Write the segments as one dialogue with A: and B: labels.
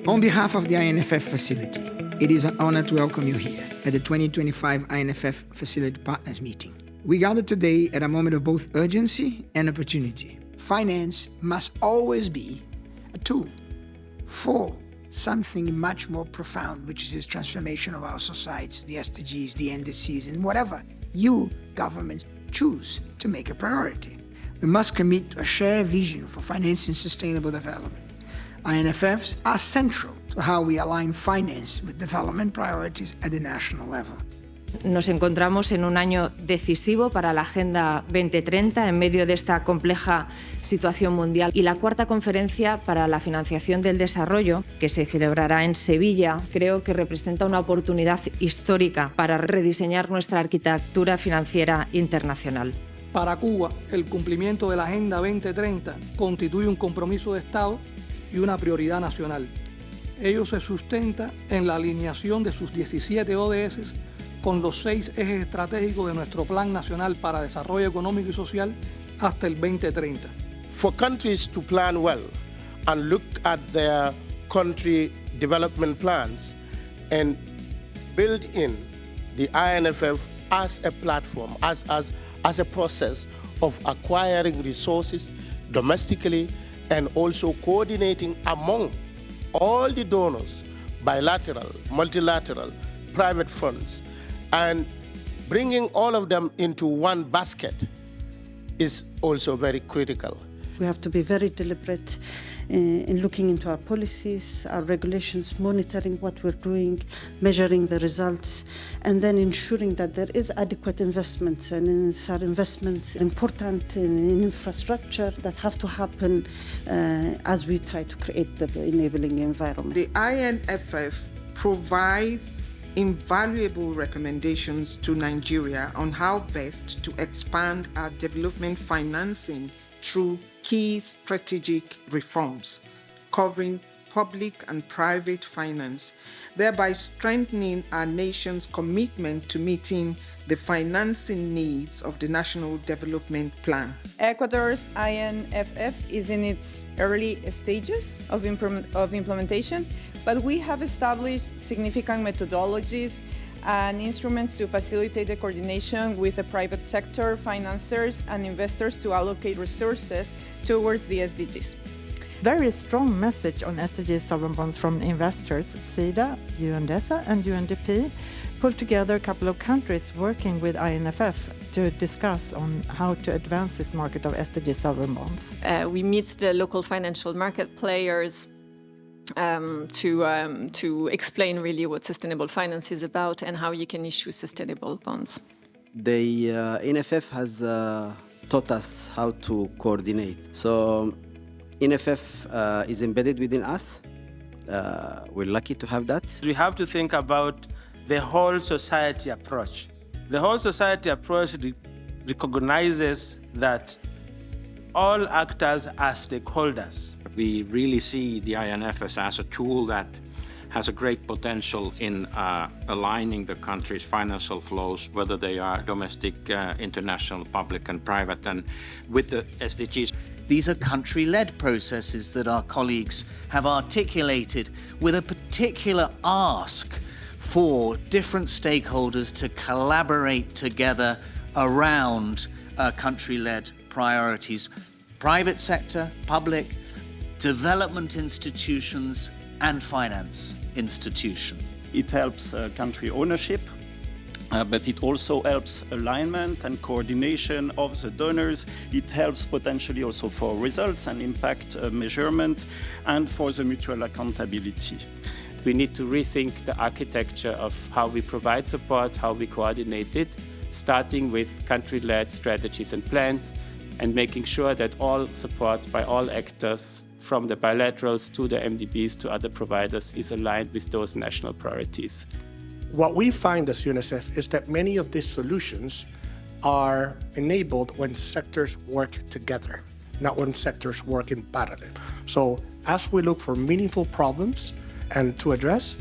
A: On behalf of the INFF facility, it is an honor to welcome you here at the 2025 INFF Facility Partners Meeting. We gather today at a moment of both urgency and opportunity. Finance must always be a tool for something much more profound, which is this transformation of our societies, the SDGs, the NDCs, and whatever you, governments, choose to make a priority. We must commit to a shared vision for financing sustainable development. INFFs are central to how we align finance with development priorities at the national level.
B: Nos encontramos en un año decisivo para la Agenda 2030 en medio de esta compleja situación mundial y la cuarta conferencia para la financiación del desarrollo, que se celebrará en Sevilla, creo que representa una oportunidad histórica para rediseñar nuestra arquitectura financiera internacional.
C: Para Cuba, el cumplimiento de la Agenda 2030 constituye un compromiso de Estado y una prioridad nacional. Ello se sustenta en la alineación de sus 17 ODS con los 6 ejes estratégicos de nuestro Plan Nacional para Desarrollo Económico y Social hasta el 2030.
D: For countries to plan well and look at their country development plans and build in the INFF as a platform, as a process of acquiring resources domestically and also coordinating among all the donors, bilateral, multilateral, private funds, and bringing all of them into one basket is also very critical.
E: We have to be very deliberate in looking into our policies, our regulations, monitoring what we're doing, measuring the results, and then ensuring that there is adequate investments. And these are investments important in infrastructure that have to happen as we try to create the enabling environment.
F: The INFF provides invaluable recommendations to Nigeria on how best to expand our development financing through key strategic reforms covering public and private finance, thereby strengthening our nation's commitment to meeting the financing needs of the National Development Plan.
G: Ecuador's INFF is in its early stages of implementation, but we have established significant methodologies and instruments to facilitate the coordination with the private sector, financiers, and investors to allocate resources towards the SDGs.
H: Very strong message on SDG sovereign bonds from investors. SIDA, UNDESA, and UNDP pulled together a couple of countries working with INFF to discuss on how to advance this market of SDG sovereign bonds.
I: We meet the local financial market players to explain really what sustainable finance is about and how you can issue sustainable bonds.
J: The INFF has taught us how to coordinate. So INFF is embedded within us. We're lucky to have that.
K: We have to think about the whole society approach. The whole society approach recognizes that all actors are stakeholders.
L: We really see the INFS as a tool that has a great potential in aligning the country's financial flows, whether they are domestic, international, public and private, and with the SDGs.
M: These are country-led processes that our colleagues have articulated with a particular ask for different stakeholders to collaborate together around country-led priorities. Private sector, public, development institutions, and finance institutions.
N: It helps country ownership, but it also helps alignment and coordination of the donors. It helps potentially also for results and impact measurement and for the mutual accountability.
O: We need to rethink the architecture of how we provide support, how we coordinate it, starting with country-led strategies and plans, and making sure that all support by all actors, from the bilaterals to the MDBs to other providers, is aligned with those national priorities.
P: What we find as UNICEF is that many of these solutions are enabled when sectors work together, not when sectors work in parallel. So as we look for meaningful problems and to address,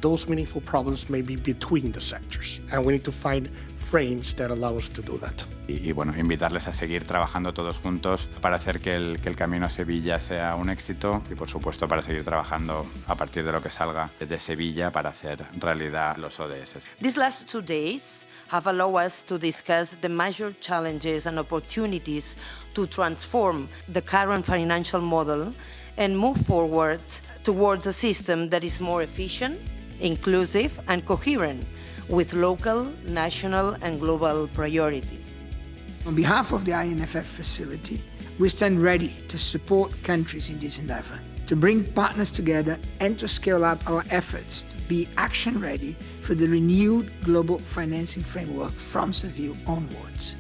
P: those meaningful problems may be between the sectors. And we need to find frames that allow us to do that.
Q: Y bueno, invitarles a seguir trabajando todos juntos para hacer que el camino a Sevilla sea un éxito y, por supuesto, para seguir trabajando a partir de lo que salga de Sevilla para hacer realidad los ODS.
R: These last 2 days have allowed us to discuss the major challenges and opportunities to transform the current financial model and move forward towards a system that is more efficient, inclusive, and coherent with local, national, and global priorities.
A: On behalf of the INFF facility, we stand ready to support countries in this endeavor, to bring partners together and to scale up our efforts to be action ready for the renewed global financing framework from Seville onwards.